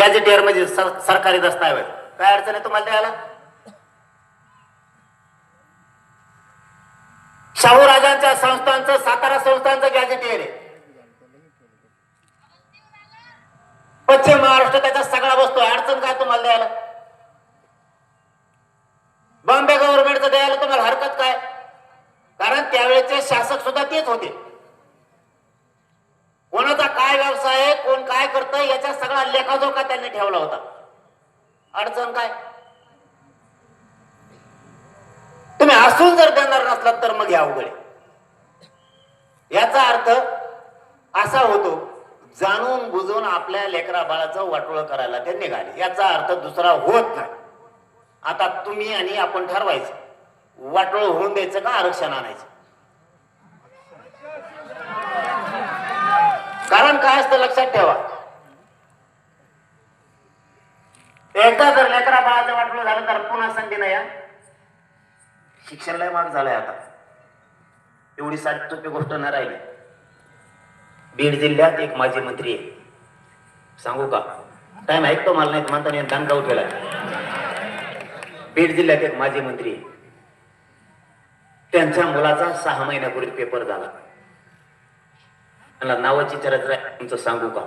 Gazetteer म्हणजे सरकारी दस्तावेज. काय अडचण आहे तुम्हाला द्यायला? शाहू राजांच्या संस्थांचं, सातारा संस्थांचं गॅजेटियर आहे. पश्चिम महाराष्ट्र त्याचा सगळा बसतो. अडचण काय तुम्हाला द्यायला? बॉम्बे गव्हर्नमेंटचं द्यायला तुम्हाला हरकत काय? कारण त्यावेळेचे शासक सुद्धा तेच होते. कोणाचा काय व्यवसाय आहे, कोण काय करतं याचा सगळा लेखाजोखा त्यांनी ठेवला होता. अडचण काय? तुम्ही हसून जर देणार नसलात तर मग या अवघड. याचा अर्थ असा होतो, जाणून बुजून आपल्या लेकरा बाळाचं वाटोळं करायला ते निघाले. याचा अर्थ दुसरा होत नाही. आता तुम्ही आणि आपण ठरवायचं, वाटोळं होऊन द्यायचं का आरक्षण आणायचं. कारण काय असतं लक्षात ठेवा, एकदा जर लेकरा बाळाचं वाटोळं झालं तर पुन्हा संधी नाही. शिक्षण लय महाग झालंय आता. एवढी साधी गोष्ट न राहिली. बीड जिल्ह्यात एक माजी मंत्री आहे. सांगू का? टाइम ऐकतो मला नाही म्हणता नाही दांडगा उठेला. बीड जिल्ह्यात एक माजी मंत्री आहे. त्यांच्या मुलाचा 6 महिन्यापूर्वी पेपर झाला. मला नावाची चरित्र तुमचं सांगू का?